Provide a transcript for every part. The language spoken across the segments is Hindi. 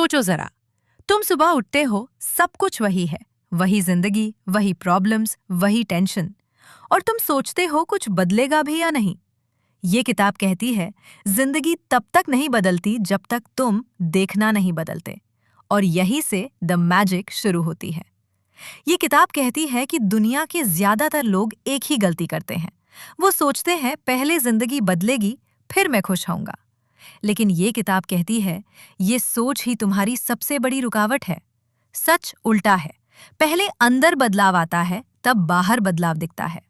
सोचो जरा, तुम सुबह उठते हो, सब कुछ वही है। वही जिंदगी, वही प्रॉब्लम्स, वही टेंशन। और तुम सोचते हो कुछ बदलेगा भी या नहीं। ये किताब कहती है जिंदगी तब तक नहीं बदलती जब तक तुम देखना नहीं बदलते। और यही से द मैजिक शुरू होती है। ये किताब कहती है कि दुनिया के ज्यादातर लोग एक ही गलती करते हैं। वो सोचते हैं पहले जिंदगी बदलेगी, फिर मैं खुश होऊंगा। लेकिन ये किताब कहती है ये सोच ही तुम्हारी सबसे बड़ी रुकावट है। सच उल्टा है। पहले अंदर बदलाव आता है, तब बाहर बदलाव दिखता है।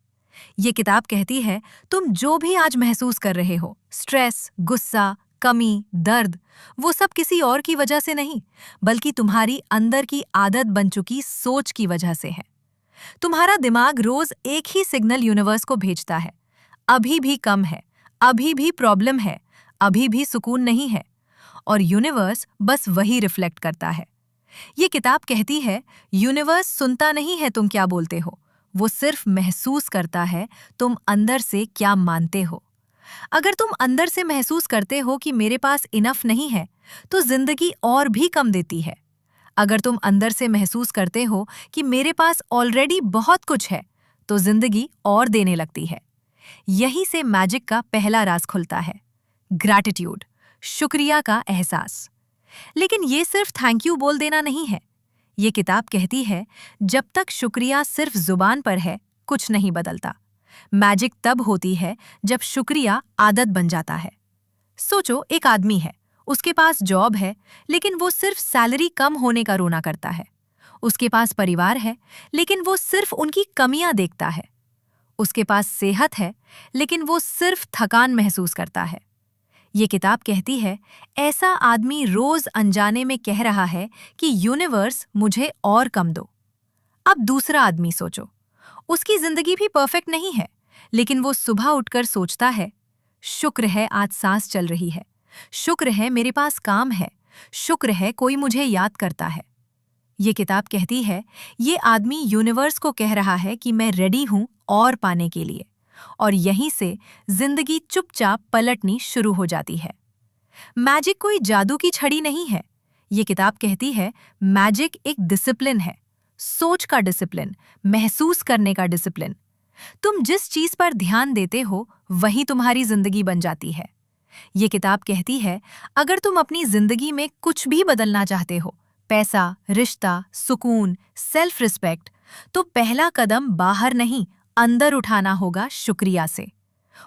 ये किताब कहती है तुम जो भी आज महसूस कर रहे हो, स्ट्रेस, गुस्सा, कमी, दर्द, वो सब किसी और की वजह से नहीं, बल्कि तुम्हारी अंदर की आदत बन चुकी सोच की वजह से है। तुम्हारा दिमाग रोज एक ही सिग्नल यूनिवर्स को भेजता है, अभी भी कम है, अभी भी प्रॉब्लम है, अभी भी सुकून नहीं है। और यूनिवर्स बस वही रिफ्लेक्ट करता है। ये किताब कहती है यूनिवर्स सुनता नहीं है तुम क्या बोलते हो, वो सिर्फ महसूस करता है तुम अंदर से क्या मानते हो। अगर तुम अंदर से महसूस करते हो कि मेरे पास इनफ नहीं है, तो जिंदगी और भी कम देती है। अगर तुम अंदर से महसूस करते हो कि मेरे पास ऑलरेडी बहुत कुछ है, तो जिंदगी और देने लगती है। यहीं से मैजिक का पहला राज खुलता है, ग्रैटिट्यूड, शुक्रिया का एहसास। लेकिन ये सिर्फ थैंक यू बोल देना नहीं है। ये किताब कहती है जब तक शुक्रिया सिर्फ जुबान पर है, कुछ नहीं बदलता। मैजिक तब होती है जब शुक्रिया आदत बन जाता है। सोचो, एक आदमी है, उसके पास जॉब है, लेकिन वो सिर्फ सैलरी कम होने का रोना करता है। उसके पास परिवार है, लेकिन वो सिर्फ उनकी कमियां देखता है। उसके पास सेहत है, लेकिन वो सिर्फ थकान महसूस करता है। ये किताब कहती है ऐसा आदमी रोज अनजाने में कह रहा है कि यूनिवर्स मुझे और कम दो। अब दूसरा आदमी सोचो, उसकी जिंदगी भी परफेक्ट नहीं है, लेकिन वो सुबह उठकर सोचता है शुक्र है आज सांस चल रही है, शुक्र है मेरे पास काम है, शुक्र है कोई मुझे याद करता है। ये किताब कहती है ये आदमी यूनिवर्स को कह रहा है कि मैं रेडी हूं और पाने के लिए। और यहीं से जिंदगी चुपचाप पलटनी शुरू हो जाती है। मैजिक कोई जादू की छड़ी नहीं है। ये किताब कहती है मैजिक एक डिसिप्लिन है, सोच का डिसिप्लिन, महसूस करने का डिसिप्लिन। तुम जिस चीज पर ध्यान देते हो, वही तुम्हारी जिंदगी बन जाती है। ये किताब कहती है अगर तुम अपनी जिंदगी में कुछ भी बदलना चाहते हो, पैसा, रिश्ता, सुकून, सेल्फ रिस्पेक्ट, तो पहला कदम बाहर नहीं, अंदर उठाना होगा शुक्रिया से।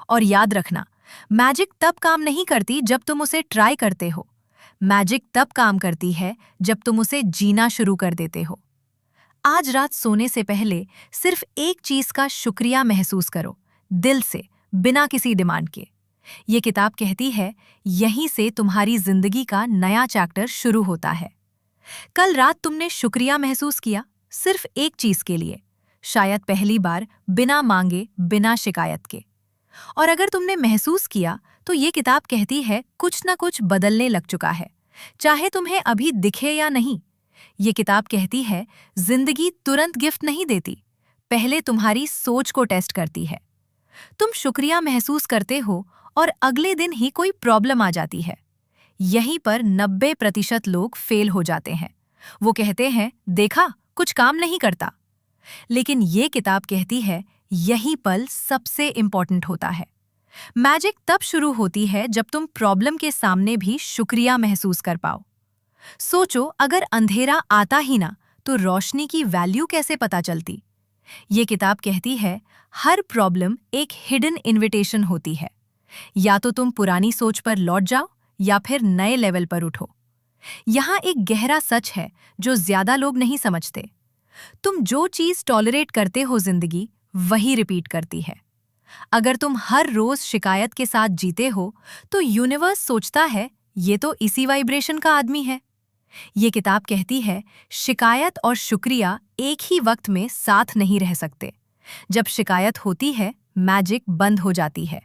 और याद रखना, मैजिक तब काम नहीं करती जब तुम उसे ट्राई करते हो। मैजिक तब काम करती है जब तुम उसे जीना शुरू कर देते हो। आज रात सोने से पहले सिर्फ एक चीज का शुक्रिया महसूस करो, दिल से, बिना किसी डिमांड के। ये किताब कहती है यहीं से तुम्हारी जिंदगी का नया चैप्टर शुरू होता है। कल रात तुमने शुक्रिया महसूस किया, सिर्फ एक चीज के लिए, शायद पहली बार, बिना मांगे, बिना शिकायत के। और अगर तुमने महसूस किया, तो ये किताब कहती है कुछ ना कुछ बदलने लग चुका है, चाहे तुम्हें अभी दिखे या नहीं। ये किताब कहती है जिंदगी तुरंत गिफ्ट नहीं देती, पहले तुम्हारी सोच को टेस्ट करती है। तुम शुक्रिया महसूस करते हो और अगले दिन ही कोई प्रॉब्लम आ जाती है। यहीं पर 90% लोग फेल हो जाते हैं। वो कहते हैं देखा, कुछ काम नहीं करता। लेकिन ये किताब कहती है यही पल सबसे इंपॉर्टेंट होता है। मैजिक तब शुरू होती है जब तुम प्रॉब्लम के सामने भी शुक्रिया महसूस कर पाओ। सोचो, अगर अंधेरा आता ही ना, तो रोशनी की वैल्यू कैसे पता चलती। ये किताब कहती है हर प्रॉब्लम एक हिडन इनविटेशन होती है। या तो तुम पुरानी सोच पर लौट जाओ या फिर नए लेवल पर उठो। यहाँ एक गहरा सच है जो ज्यादा लोग नहीं समझते। तुम जो चीज टॉलरेट करते हो, जिंदगी वही रिपीट करती है। अगर तुम हर रोज शिकायत के साथ जीते हो, तो यूनिवर्स सोचता है ये तो इसी वाइब्रेशन का आदमी है। ये किताब कहती है शिकायत और शुक्रिया एक ही वक्त में साथ नहीं रह सकते। जब शिकायत होती है, मैजिक बंद हो जाती है,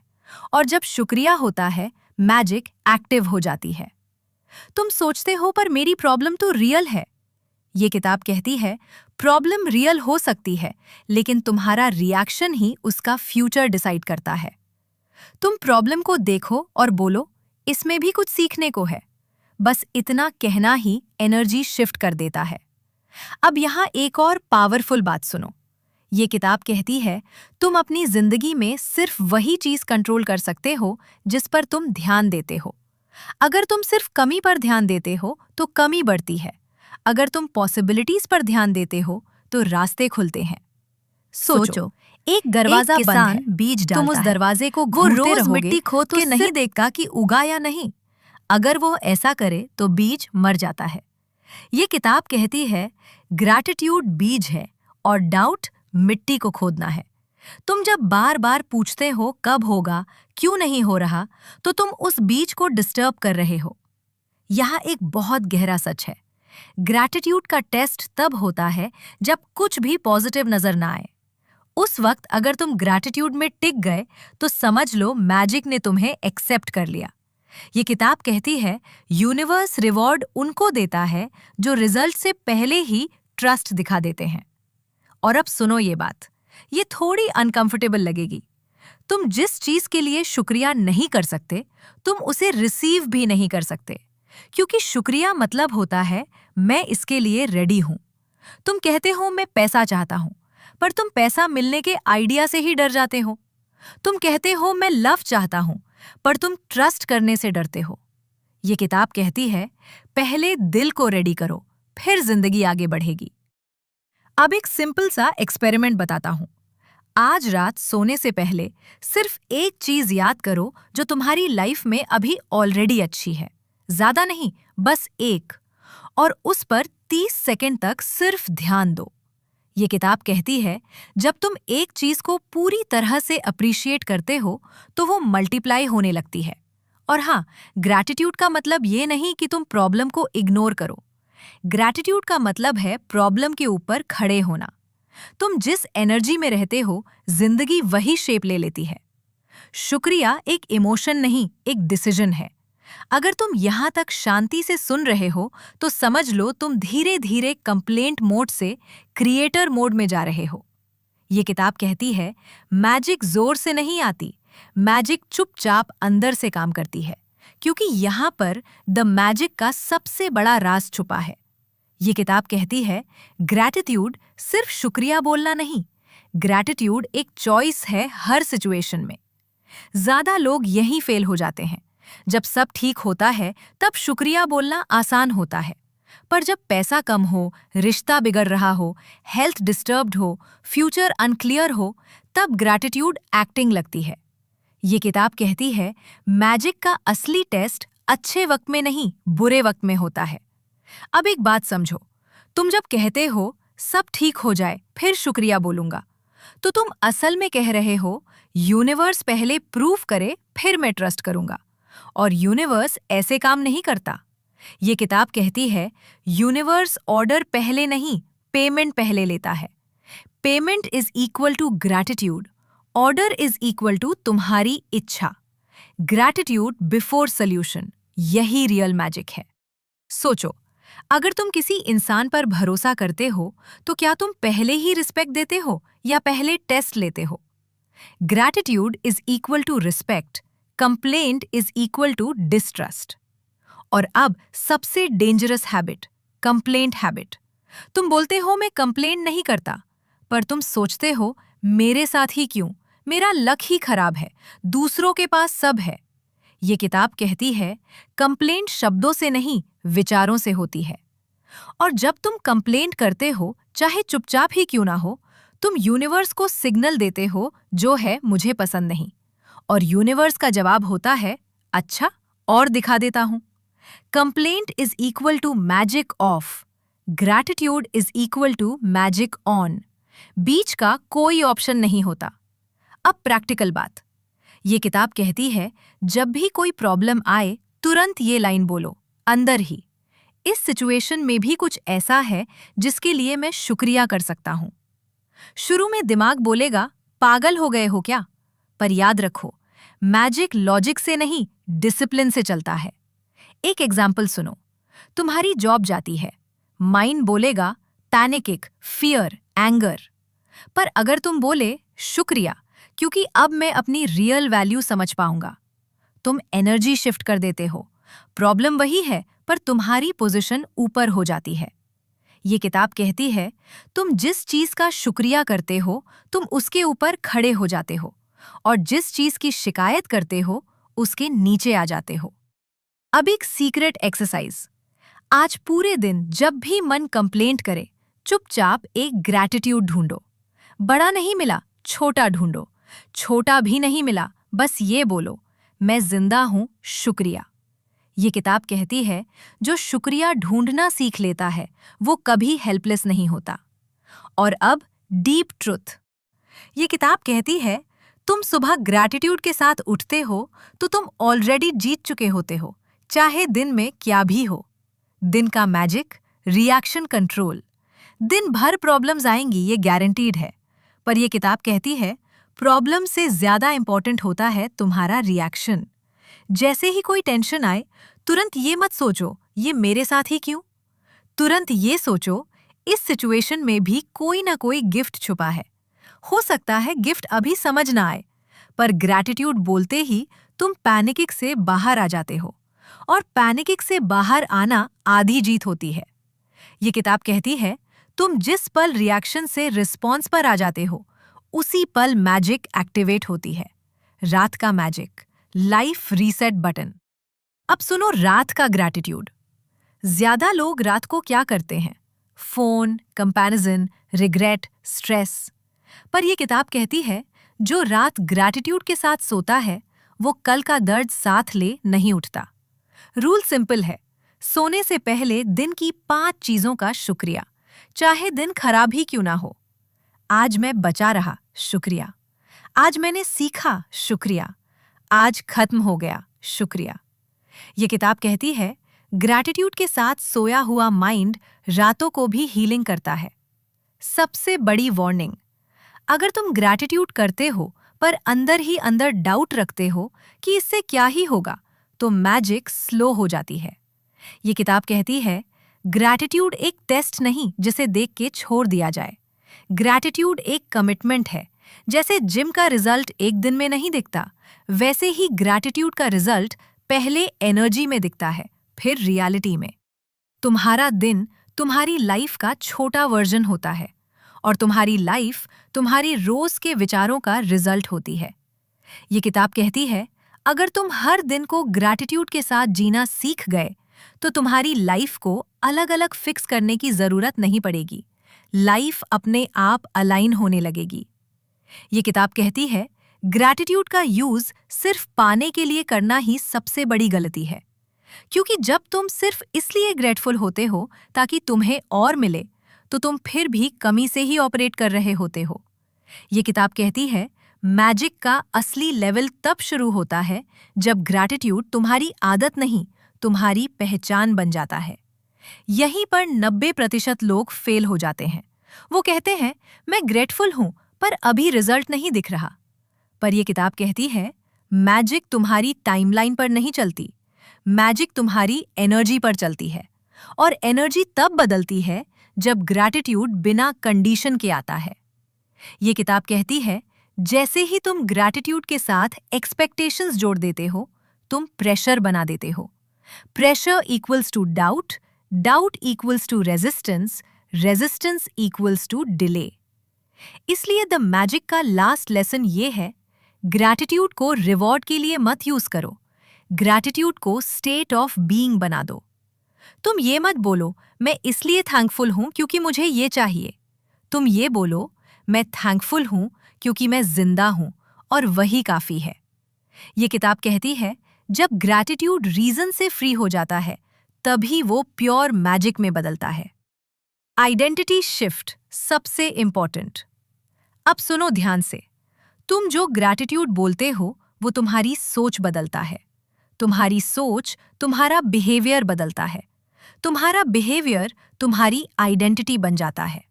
और जब शुक्रिया होता है, मैजिक एक्टिव हो जाती है। तुम सोचते हो पर मेरी प्रॉब्लम तो रियल है। ये किताब कहती है प्रॉब्लम रियल हो सकती है, लेकिन तुम्हारा रिएक्शन ही उसका फ्यूचर डिसाइड करता है। तुम प्रॉब्लम को देखो और बोलो इसमें भी कुछ सीखने को है। बस इतना कहना ही एनर्जी शिफ्ट कर देता है। अब यहाँ एक और पावरफुल बात सुनो। ये किताब कहती है तुम अपनी जिंदगी में सिर्फ वही चीज कंट्रोल कर सकते हो जिस पर तुम ध्यान देते हो। अगर तुम सिर्फ कमी पर ध्यान देते हो तो कमी बढ़ती है। अगर तुम पॉसिबिलिटीज पर ध्यान देते हो तो रास्ते खुलते हैं। सोचो, एक दरवाजा बंद है, बीज डालता तुम उस दरवाजे को वो रोज मिट्टी खोद के नहीं देखता कि उगा या नहीं। अगर वो ऐसा करे तो बीज मर जाता है। ये किताब कहती है ग्रैटिट्यूड बीज है और डाउट मिट्टी को खोदना है। तुम जब बार बार पूछते हो कब होगा, क्यों नहीं हो रहा, तो तुम उस बीज को डिस्टर्ब कर रहे हो। यहाँ एक बहुत गहरा सच है। ग्रैटिट्यूड का टेस्ट तब होता है जब कुछ भी पॉजिटिव नजर ना आए। उस वक्त अगर तुम ग्रैटिट्यूड में टिक गए तो समझ लो मैजिक ने तुम्हें एक्सेप्ट कर लिया। ये किताब कहती है यूनिवर्स रिवॉर्ड उनको देता है जो रिजल्ट से पहले ही ट्रस्ट दिखा देते हैं। और अब सुनो ये बात, ये थोड़ी अनकंफर्टेबल लगेगी। तुम जिस चीज के लिए शुक्रिया नहीं कर सकते, तुम उसे रिसीव भी नहीं कर सकते, क्योंकि शुक्रिया मतलब होता है मैं इसके लिए रेडी हूं। तुम कहते हो मैं पैसा चाहता हूं, पर तुम पैसा मिलने के आइडिया से ही डर जाते हो। तुम कहते हो मैं लव चाहता हूं, पर तुम ट्रस्ट करने से डरते हो। ये किताब कहती है पहले दिल को रेडी करो, फिर जिंदगी आगे बढ़ेगी। अब एक सिंपल सा एक्सपेरिमेंट बताता हूं। आज रात सोने से पहले सिर्फ एक चीज याद करो जो तुम्हारी लाइफ में अभी ऑलरेडी अच्छी है, ज्यादा नहीं, बस एक, और उस पर 30 सेकंड तक सिर्फ ध्यान दो। ये किताब कहती है जब तुम एक चीज को पूरी तरह से अप्रिशिएट करते हो तो वो मल्टीप्लाई होने लगती है। और हाँ, ग्रैटिट्यूड का मतलब ये नहीं कि तुम प्रॉब्लम को इग्नोर करो। ग्रैटिट्यूड का मतलब है प्रॉब्लम के ऊपर खड़े होना। तुम जिस एनर्जी में रहते हो, जिंदगी वही शेप ले लेती है। शुक्रिया एक इमोशन नहीं, एक डिसीजन है। अगर तुम यहां तक शांति से सुन रहे हो तो समझ लो तुम धीरे धीरे कंप्लेंट मोड से क्रिएटर मोड में जा रहे हो। ये किताब कहती है मैजिक जोर से नहीं आती, मैजिक चुपचाप अंदर से काम करती है, क्योंकि यहां पर द मैजिक का सबसे बड़ा राज छुपा है। ये किताब कहती है ग्रैटिट्यूड सिर्फ शुक्रिया बोलना नहीं, ग्रैटिट्यूड एक चॉइस है हर सिचुएशन में। ज्यादा लोग यहीं फेल हो जाते हैं। जब सब ठीक होता है तब शुक्रिया बोलना आसान होता है, पर जब पैसा कम हो, रिश्ता बिगड़ रहा हो, हेल्थ डिस्टर्ब्ड हो, फ्यूचर अनक्लियर हो, तब ग्रैटिट्यूड एक्टिंग लगती है। ये किताब कहती है मैजिक का असली टेस्ट अच्छे वक्त में नहीं, बुरे वक्त में होता है। अब एक बात समझो, तुम जब कहते हो सब ठीक हो जाए फिर शुक्रिया बोलूंगा, तो तुम असल में कह रहे हो यूनिवर्स पहले प्रूव करे फिर मैं ट्रस्ट करूंगा। और यूनिवर्स ऐसे काम नहीं करता। ये किताब कहती है यूनिवर्स ऑर्डर पहले नहीं, पेमेंट पहले लेता है। Payment is equal to gratitude, order is equal to तुम्हारी इच्छा। ग्रैटिट्यूड बिफोर सॉल्यूशन, यही रियल मैजिक है। सोचो, अगर तुम किसी इंसान पर भरोसा करते हो तो क्या तुम पहले ही रिस्पेक्ट देते हो या पहले टेस्ट लेते हो? Gratitude is equal to respect, complaint is equal to distrust. और अब सबसे डेंजरस हैबिट, कंप्लेंट हैबिट। तुम बोलते हो मैं कंप्लेंट नहीं करता, पर तुम सोचते हो मेरे साथ ही क्यों, मेरा लक ही खराब है, दूसरों के पास सब है। ये किताब कहती है कंप्लेंट शब्दों से नहीं, विचारों से होती है। और जब तुम कंप्लेंट करते हो, चाहे चुपचाप ही क्यों ना हो, तुम यूनिवर्स को सिग्नल देते हो जो है मुझे पसंद नहीं। और यूनिवर्स का जवाब होता है अच्छा, और दिखा देता हूं। Complaint is equal to magic off, gratitude is equal to magic on. बीच का कोई ऑप्शन नहीं होता। अब प्रैक्टिकल बात, ये किताब कहती है जब भी कोई प्रॉब्लम आए तुरंत ये लाइन बोलो अंदर ही, इस सिचुएशन में भी कुछ ऐसा है जिसके लिए मैं शुक्रिया कर सकता हूं। शुरू में दिमाग बोलेगा पागल हो गए हो क्या, पर याद रखो मैजिक लॉजिक से नहीं, डिसिप्लिन से चलता है। एक एग्जाम्पल सुनो, तुम्हारी जॉब जाती है, माइंड बोलेगा पैनिक, फियर, एंगर। पर अगर तुम बोले शुक्रिया क्योंकि अब मैं अपनी रियल वैल्यू समझ पाऊंगा, तुम एनर्जी शिफ्ट कर देते हो। प्रॉब्लम वही है पर तुम्हारी पोजीशन ऊपर हो जाती है। ये किताब कहती है, तुम जिस चीज का शुक्रिया करते हो, तुम उसके ऊपर खड़े हो जाते हो, और जिस चीज की शिकायत करते हो, उसके नीचे आ जाते हो। अब एक सीक्रेट एक्सरसाइज। आज पूरे दिन जब भी मन कंप्लेंट करे, चुपचाप एक ग्रैटिट्यूड ढूंढो। बड़ा नहीं मिला, छोटा ढूंढो। छोटा भी नहीं मिला, बस ये बोलो, मैं जिंदा हूं, शुक्रिया। ये किताब कहती है, जो शुक्रिया ढूंढना सीख लेता है, वो कभी हेल्पलेस नहीं होता। और अब डीप ट्रुथ। ये किताब कहती है, तुम सुबह ग्रैटिट्यूड के साथ उठते हो तो तुम ऑलरेडी जीत चुके होते हो, चाहे दिन में क्या भी हो। दिन का मैजिक, रिएक्शन कंट्रोल। दिन भर प्रॉब्लम्स आएंगी, ये गारंटीड है। पर यह किताब कहती है, प्रॉब्लम से ज्यादा इंपॉर्टेंट होता है तुम्हारा रिएक्शन। जैसे ही कोई टेंशन आए, तुरंत ये मत सोचो, ये मेरे साथ ही क्यों। तुरंत ये सोचो, इस सिचुएशन में भी कोई ना कोई गिफ्ट छुपा है। हो सकता है गिफ्ट अभी समझ ना आए, पर ग्रैटिट्यूड बोलते ही तुम पैनिकिंग से बाहर आ जाते हो, और पैनिकिंग से बाहर आना आधी जीत होती है। ये किताब कहती है, तुम जिस पल रिएक्शन से रिस्पॉन्स पर आ जाते हो, उसी पल मैजिक एक्टिवेट होती है। रात का मैजिक, लाइफ रीसेट बटन। अब सुनो रात का ग्रैटिट्यूड। ज्यादा लोग रात को क्या करते हैं? Phone, comparison, regret, stress. पर यह किताब कहती है, जो रात ग्रैटिट्यूड के साथ सोता है, वो कल का दर्द साथ ले नहीं उठता। रूल सिंपल है, सोने से पहले दिन की 5 चीजों का शुक्रिया, चाहे दिन खराब ही क्यों ना हो। आज मैं बचा रहा, शुक्रिया। आज मैंने सीखा, शुक्रिया। आज खत्म हो गया, शुक्रिया। ये किताब कहती है, ग्रैटिट्यूड के साथ सोया हुआ माइंड रातों को भी हीलिंग करता है। सबसे बड़ी वार्निंग, अगर तुम ग्रैटिट्यूड करते हो पर अंदर ही अंदर डाउट रखते हो कि इससे क्या ही होगा, तो मैजिक स्लो हो जाती है। ये किताब कहती है, ग्रैटिट्यूड एक टेस्ट नहीं जिसे देख के छोड़ दिया जाए। ग्रैटिट्यूड एक कमिटमेंट है। जैसे जिम का रिजल्ट एक दिन में नहीं दिखता, वैसे ही ग्रैटिट्यूड का रिजल्ट पहले एनर्जी में दिखता है, फिर रियलिटी में। तुम्हारा दिन तुम्हारी लाइफ का छोटा वर्जन होता है, और तुम्हारी लाइफ तुम्हारी रोज के विचारों का रिजल्ट होती है। ये किताब कहती है, अगर तुम हर दिन को ग्रैटिट्यूड के साथ जीना सीख गए, तो तुम्हारी लाइफ को अलग अलग फिक्स करने की जरूरत नहीं पड़ेगी। लाइफ अपने आप अलाइन होने लगेगी। ये किताब कहती है, ग्रैटिट्यूड का यूज सिर्फ पाने के लिए करना ही सबसे बड़ी गलती है, क्योंकि जब तुम सिर्फ इसलिए ग्रेटफुल होते हो ताकि तुम्हें और मिले, तो तुम फिर भी कमी से ही ऑपरेट कर रहे होते हो। ये किताब कहती है, मैजिक का असली लेवल तब शुरू होता है जब ग्रैटिट्यूड तुम्हारी आदत नहीं, तुम्हारी पहचान बन जाता है। यहीं पर 90% लोग फेल हो जाते हैं। वो कहते हैं, मैं ग्रेटफुल हूं, पर अभी रिजल्ट नहीं दिख रहा। पर यह किताब कहती है, मैजिक तुम्हारी टाइमलाइन पर नहीं चलती, मैजिक तुम्हारी एनर्जी पर चलती है। और एनर्जी तब बदलती है जब ग्रैटिट्यूड बिना कंडीशन के आता है। ये किताब कहती है, जैसे ही तुम ग्रैटिट्यूड के साथ एक्सपेक्टेशंस जोड़ देते हो, तुम प्रेशर बना देते हो। Pressure equals to doubt, doubt equals to resistance, resistance equals to delay. इसलिए द मैजिक का लास्ट लेसन ये है, ग्रैटिट्यूड को रिवॉर्ड के लिए मत यूज करो, ग्रैटिट्यूड को स्टेट ऑफ बीइंग बना दो। तुम ये मत बोलो, मैं इसलिए थैंकफुल हूं क्योंकि मुझे ये चाहिए। तुम ये बोलो, मैं थैंकफुल हूं क्योंकि मैं जिंदा हूं, और वही काफी है। ये किताब कहती है, जब ग्रैटिट्यूड रीजन से फ्री हो जाता है, तभी वो प्योर मैजिक में बदलता है। आइडेंटिटी शिफ्ट सबसे इंपॉर्टेंट। अब सुनो ध्यान से, तुम जो ग्रैटिट्यूड बोलते हो, वो तुम्हारी सोच बदलता है। तुम्हारी सोच तुम्हारा बिहेवियर बदलता है। तुम्हारा बिहेवियर तुम्हारी आइडेंटिटी बन जाता है।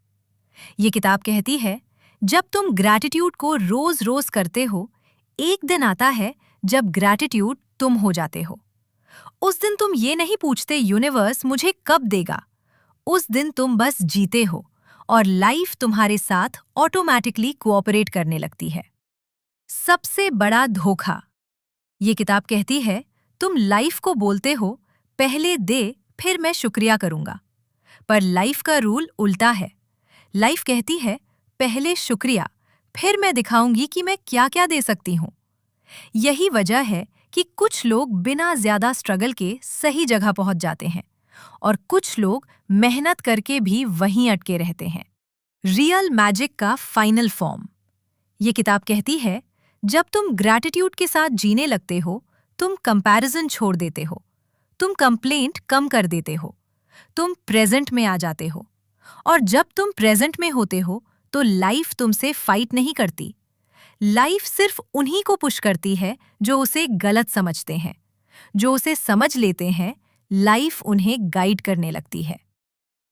ये किताब कहती है, जब तुम ग्रैटिट्यूड को रोज रोज करते हो, एक दिन आता है जब ग्रैटिट्यूड तुम हो जाते हो। उस दिन तुम ये नहीं पूछते, यूनिवर्स मुझे कब देगा। उस दिन तुम बस जीते हो, और लाइफ तुम्हारे साथ ऑटोमैटिकली कोऑपरेट करने लगती है। सबसे बड़ा धोखा। ये किताब कहती है, तुम लाइफ को बोलते हो, पहले दे फिर मैं शुक्रिया करूंगा। पर लाइफ का रूल उल्टा है। लाइफ कहती है, पहले शुक्रिया, फिर मैं दिखाऊंगी कि मैं क्या क्या दे सकती हूँ। यही वजह है कि कुछ लोग बिना ज्यादा स्ट्रगल के सही जगह पहुंच जाते हैं और कुछ लोग मेहनत करके भी वहीं अटके रहते हैं। रियल मैजिक का फाइनल फॉर्म। ये किताब कहती है, जब तुम ग्रैटिट्यूड के साथ जीने लगते हो, तुम कंपैरिजन छोड़ देते हो, तुम कंप्लेंट कम कर देते हो, तुम प्रेजेंट में आ जाते हो। और जब तुम प्रेजेंट में होते हो तो लाइफ तुमसे फाइट नहीं करती। लाइफ सिर्फ उन्हीं को पुश करती है जो उसे गलत समझते हैं। जो उसे समझ लेते हैं, लाइफ उन्हें गाइड करने लगती है।